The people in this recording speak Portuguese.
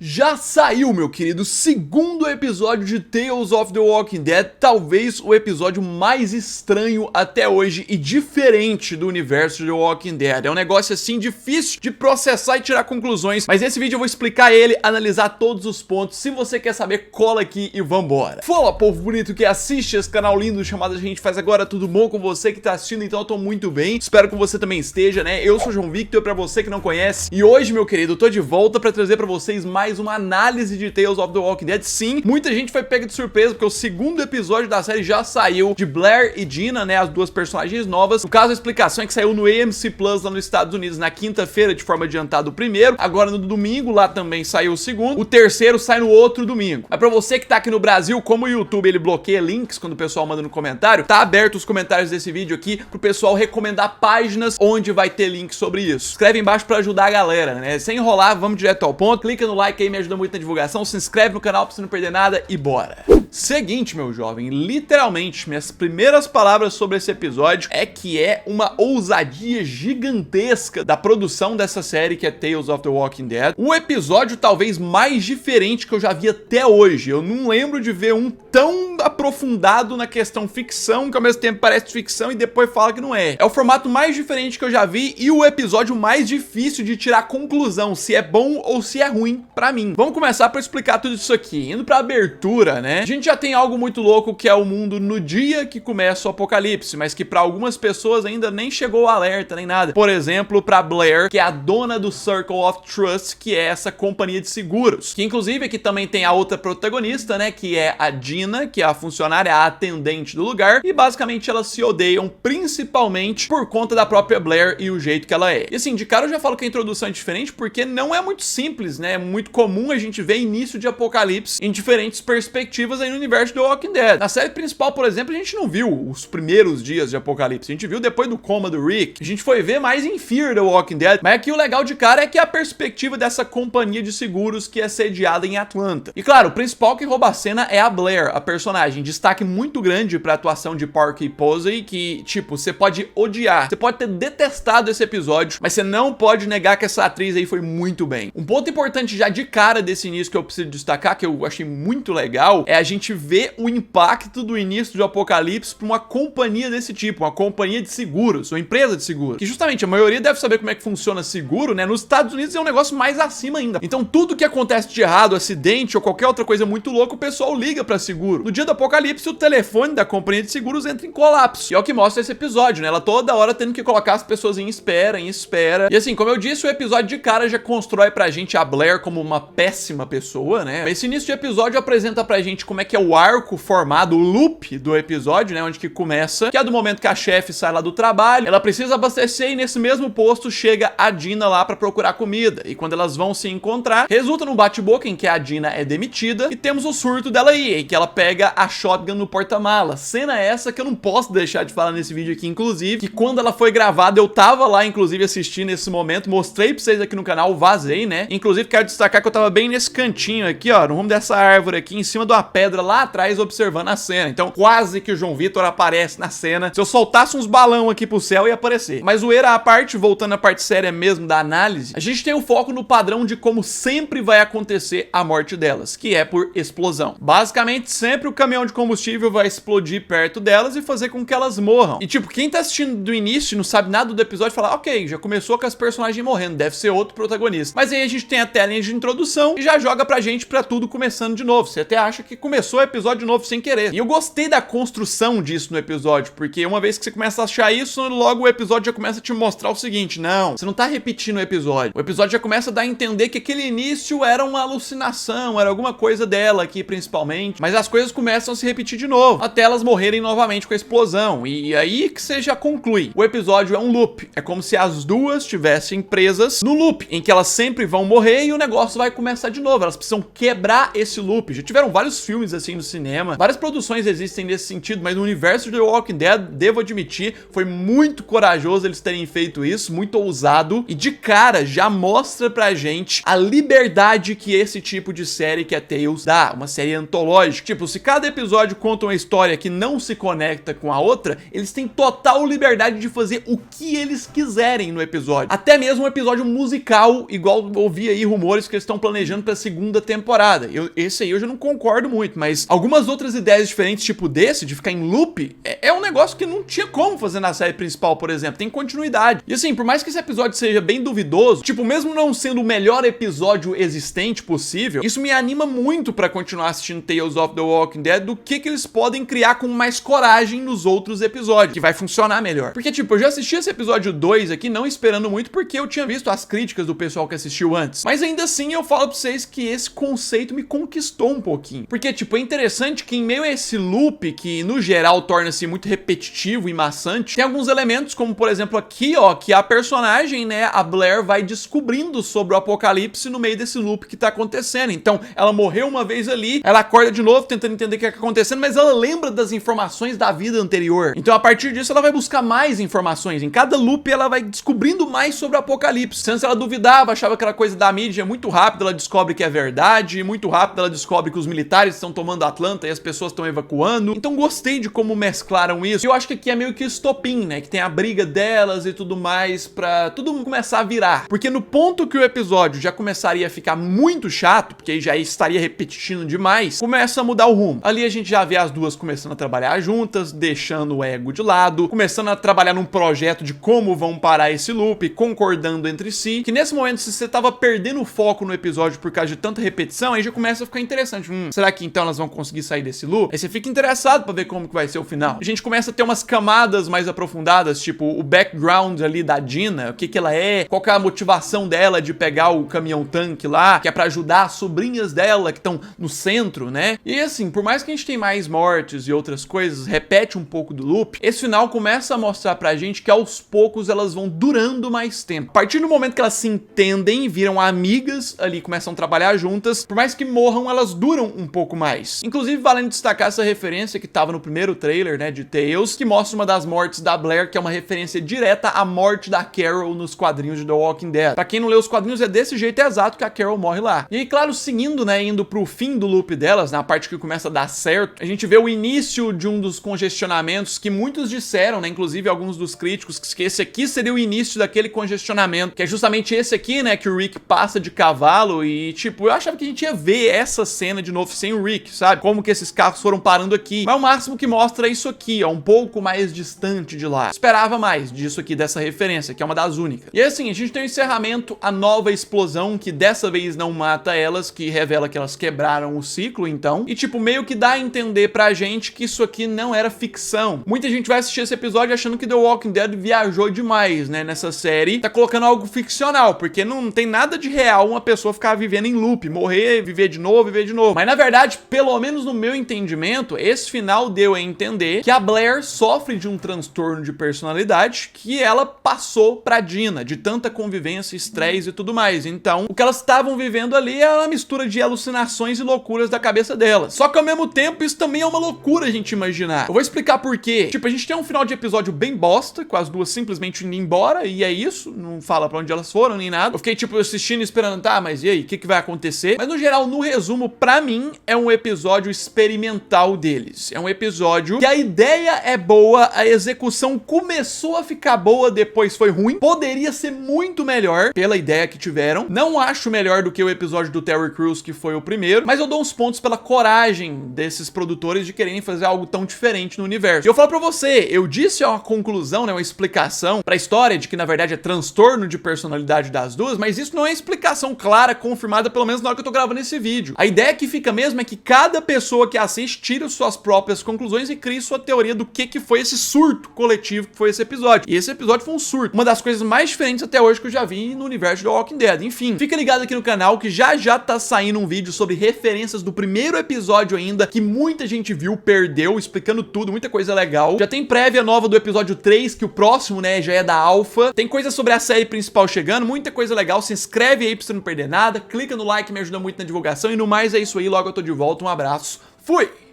Já saiu, meu querido, segundo episódio de Tales of the Walking Dead, talvez o episódio mais estranho até hoje e diferente do universo de The Walking Dead. É um negócio assim difícil de processar e tirar conclusões, mas nesse vídeo eu vou explicar ele, analisar todos os pontos. Se você quer saber, cola aqui e vambora. Fala, povo bonito que assiste esse canal lindo chamado A Gente Faz Agora, tudo bom com você que tá assistindo? Então eu tô muito bem, espero que você também esteja, né? Eu sou o João Victor, pra você que não conhece, e hoje, meu querido, eu tô de volta pra trazer pra vocês mais uma análise de Tales of the Walking Dead. Sim, muita gente foi pega de surpresa porque o segundo episódio da série já saiu, de Blair e Dina, né, as duas personagens novas. No caso, a explicação é que saiu no AMC Plus lá nos Estados Unidos na quinta-feira, de forma adiantada o primeiro. Agora no domingo lá também saiu o segundo. O terceiro sai no outro domingo. Mas pra você que tá aqui no Brasil, como o YouTube ele bloqueia links quando o pessoal manda no comentário, tá aberto os comentários desse vídeo aqui pro pessoal recomendar páginas onde vai ter link sobre isso. Escreve embaixo pra ajudar a galera, né? Sem enrolar, vamos direto ao ponto. Clica no like aí, me ajuda muito na divulgação. Se inscreve no canal pra você não perder nada e bora! Seguinte, meu jovem, literalmente, minhas primeiras palavras sobre esse episódio é que é uma ousadia gigantesca da produção dessa série que é Tales of the Walking Dead. O episódio talvez mais diferente que eu já vi até hoje. Eu não lembro de ver um tão aprofundado na questão ficção, que ao mesmo tempo parece ficção e depois fala que não é. É o formato mais diferente que eu já vi e o episódio mais difícil de tirar conclusão se é bom ou se é ruim pra mim. Vamos começar pra explicar tudo isso aqui. Indo pra abertura, né? A gente já tem algo muito louco que é o mundo no dia que começa o apocalipse, mas que pra algumas pessoas ainda nem chegou o alerta, nem nada. Por exemplo, pra Blair, que é a dona do Circle of Trust, que é essa companhia de seguros. Que inclusive aqui também tem a outra protagonista, né? Que é a Dina, que é a funcionária, a atendente do lugar. E basicamente elas se odeiam principalmente por conta da própria Blair e o jeito que ela é. E assim, de cara eu já falo que a introdução é diferente porque não é muito simples, né? É muito comum a gente ver início de apocalipse em diferentes perspectivas aí no universo do Walking Dead. Na série principal, por exemplo, a gente não viu os primeiros dias de apocalipse. A gente viu depois do coma do Rick. A gente foi ver mais em Fear the Walking Dead. Mas aqui o legal de cara é que é a perspectiva dessa companhia de seguros que é sediada em Atlanta. E claro, o principal que rouba a cena é a Blair, a personagem. Destaque muito grande pra atuação de Parker Posey, que, tipo, você pode odiar, você pode ter detestado esse episódio, mas você não pode negar que essa atriz aí foi muito bem. Um ponto importante já de cara desse início que eu preciso destacar, que eu achei muito legal, é a gente ver o impacto do início do apocalipse pra uma companhia desse tipo, uma companhia de seguros, uma empresa de seguros, que justamente a maioria deve saber como é que funciona seguro, né? Nos Estados Unidos é um negócio mais acima ainda. Então tudo que acontece de errado, acidente ou qualquer outra coisa muito louca, o pessoal liga pra seguro. No dia do apocalipse, o telefone da companhia de seguros entra em colapso. E é o que mostra esse episódio, né? Ela toda hora tendo que colocar as pessoas em espera, em espera. E assim, como eu disse, o episódio de cara já constrói pra gente a Blair como uma péssima pessoa, né? Esse início de episódio apresenta pra gente como é que é o arco formado, o loop do episódio, né? Onde que começa, que é do momento que a chefe sai lá do trabalho, ela precisa abastecer e nesse mesmo posto chega a Dina lá pra procurar comida. E quando elas vão se encontrar, resulta num bate-boca em que a Dina é demitida e temos o surto dela aí, em que ela pega a shotgun no porta-mala. Cena essa que eu não posso deixar de falar nesse vídeo aqui, inclusive, que quando ela foi gravada, eu tava lá, inclusive, assistindo nesse momento, mostrei pra vocês aqui no canal, vazei, né? Inclusive, quero destacar que eu tava bem nesse cantinho aqui, ó, no rumo dessa árvore aqui, em cima de uma pedra lá atrás, observando a cena. Então, quase que o João Vitor aparece na cena. Se eu soltasse uns balão aqui pro céu, ia aparecer. Mas zoeira à parte, voltando à parte séria mesmo da análise, a gente tem o foco no padrão de como sempre vai acontecer a morte delas, que é por explosão. Basicamente, sempre o caminhão de combustível vai explodir perto delas e fazer com que elas morram. E tipo, quem tá assistindo do início e não sabe nada do episódio, fala, ok, já começou com as personagens morrendo, deve ser outro protagonista. Mas aí a gente tem a telinha de introdução e já joga pra gente pra tudo começando de novo. Você até acha que começou o episódio de novo sem querer. E eu gostei da construção disso no episódio, porque uma vez que você começa a achar isso, logo o episódio já começa a te mostrar o seguinte, não, você não tá repetindo o episódio. O episódio já começa a dar a entender que aquele início era uma alucinação, era alguma coisa dela aqui principalmente, mas as coisas começam a se repetir de novo, até elas morrerem novamente com a explosão. E aí que você já conclui. O episódio é um loop. É como se as duas estivessem presas no loop, em que elas sempre vão morrer e o negócio vai começar de novo. Elas precisam quebrar esse loop. Já tiveram vários filmes assim no cinema, várias produções existem nesse sentido, mas no universo de The Walking Dead, devo admitir, foi muito corajoso eles terem feito isso, muito ousado, e de cara já mostra pra gente a liberdade que esse tipo de série que é Tales dá, uma série antológica. Tipo, se cada episódio conta uma história que não se conecta com a outra, eles têm total liberdade de fazer o que eles quiserem no episódio. Até mesmo um episódio musical, igual eu ouvi aí rumores que eles estão estão planejando pra segunda temporada. Esse aí eu já não concordo muito, mas algumas outras ideias diferentes, tipo desse, de ficar em loop, é um negócio que não tinha como fazer na série principal, por exemplo. Tem continuidade. E assim, por mais que esse episódio seja bem duvidoso, tipo, mesmo não sendo o melhor episódio existente possível, isso me anima muito pra continuar assistindo Tales of the Walking Dead, do que eles podem criar com mais coragem nos outros episódios, que vai funcionar melhor. Porque, tipo, eu já assisti esse episódio 2 aqui, não esperando muito, porque eu tinha visto as críticas do pessoal que assistiu antes. Mas ainda assim, eu falo pra vocês que esse conceito me conquistou um pouquinho. Porque, tipo, é interessante que em meio a esse loop, que no geral torna-se muito repetitivo e maçante, tem alguns elementos, como por exemplo aqui, ó, que a personagem, né, a Blair, vai descobrindo sobre o apocalipse no meio desse loop que tá acontecendo. Então, ela morreu uma vez ali, ela acorda de novo, tentando entender o que é que tá acontecendo, mas ela lembra das informações da vida anterior. Então, a partir disso, ela vai buscar mais informações. Em cada loop, ela vai descobrindo mais sobre o apocalipse. Antes ela duvidava, achava aquela coisa da mídia, muito rápido ela descobre que é verdade, muito rápido ela descobre que os militares estão tomando Atlanta e as pessoas estão evacuando. Então, gostei de como mesclaram isso. Eu acho que aqui é meio que estopim, né? Que tem a briga delas e tudo mais pra tudo começar a virar. Porque no ponto que o episódio já começaria a ficar muito chato, porque aí já estaria repetindo demais, começa a mudar o rumo. Ali a gente já vê as duas começando a trabalhar juntas, deixando o ego de lado, começando a trabalhar num projeto de como vão parar esse loop, concordando entre si, que nesse momento, se você tava perdendo o foco no episódio por causa de tanta repetição, aí já começa a ficar interessante. Será que então elas vão conseguir sair desse loop? Aí você fica interessado pra ver como que vai ser o final. A gente começa a ter umas camadas mais aprofundadas, tipo o background ali da Dina, o que que ela é, qual que é a motivação dela de pegar o caminhão-tanque lá, que é pra ajudar as sobrinhas dela que estão no centro, né? E assim, por mais que a gente tenha mais mortes e outras coisas, repete um pouco do loop, esse final começa a mostrar pra gente que aos poucos elas vão durando mais tempo. A partir do momento que elas se entendem, viram amigas ali, começam a trabalhar juntas, por mais que morram, elas duram um pouco mais. Inclusive, valendo destacar essa referência que tava no primeiro trailer, né, de Tales, que mostra uma das mortes da Blair, que é uma referência direta à morte da Carol nos quadrinhos de The Walking Dead. Pra quem não leu os quadrinhos, é desse jeito exato que a Carol morre lá. E aí, claro, seguindo, né, indo pro fim do loop delas, na parte que começa a dar certo, a gente vê o início de um dos congestionamentos que muitos disseram, né, inclusive alguns dos críticos, que esse aqui seria o início daquele congestionamento, que é justamente esse aqui, né, que o Rick passa de cavalo e, tipo, eu achava que a gente ia ver essa cena de novo sem o Rick, sabe? Como que esses carros foram parando aqui. Mas o máximo que mostra é isso aqui, ó, um pouco mais distante de lá. Esperava mais disso aqui, dessa referência, que é uma das únicas. E assim, a gente tem o encerramento, a nova explosão, que dessa vez não mata elas, que revela que elas quebraram o ciclo, então. E, tipo, meio que dá a entender pra gente que isso aqui não era ficção. Muita gente vai assistir esse episódio achando que The Walking Dead viajou demais, né, nessa série. Tá colocando algo ficcional, porque não tem nada de real uma pessoa ficar vivendo em loop, morrer, viver de novo. Mas na verdade, pelo menos no meu entendimento, esse final deu a entender que a Blair sofre de um transtorno de personalidade que ela passou pra Dina, de tanta convivência, estresse e tudo mais. Então, o que elas estavam vivendo ali é uma mistura de alucinações e loucuras da cabeça delas. Só que ao mesmo tempo, isso também é uma loucura a gente imaginar. Eu vou explicar por quê. Tipo, a gente tem um final de episódio bem bosta, com as duas simplesmente indo embora, e é isso, não fala pra onde elas foram, nem nada. Eu fiquei, tipo, assistindo e esperando, tá, mas e aí, o que vai acontecer? Mas no geral, no resumo, pra mim, é um episódio experimental deles. É um episódio que a ideia é boa, a execução começou a ficar boa, depois foi ruim. Poderia ser muito melhor, pela ideia que tiveram. Não acho melhor do que o episódio do Terry Crews, que foi o primeiro, mas eu dou uns pontos pela coragem desses produtores de quererem fazer algo tão diferente no universo. E eu falo pra você, eu disse uma conclusão, né, uma explicação pra história de que, na verdade, é transtorno de personalidade das duas, mas isso não é explicação clara, confirmada, pelo menos na hora que eu tô gravando esse vídeo. A ideia que fica mesmo é que cada pessoa que assiste tira suas próprias conclusões e cria sua teoria do que foi esse surto coletivo que foi esse episódio. E esse episódio foi um surto. Uma das coisas mais diferentes até hoje que eu já vi no universo de The Walking Dead. Enfim, fica ligado aqui no canal que já tá saindo um vídeo sobre referências do primeiro episódio ainda, que muita gente viu, perdeu, explicando tudo, muita coisa legal. Já tem prévia nova do episódio 3, que o próximo, né, já é da Alpha. Tem coisa sobre a série principal chegando, muita coisa legal. Se inscreve aí pra você não perder nada, clica no like, me ajuda muito na divulgação. E no mais é isso aí, logo eu tô de volta. Um abraço, fui!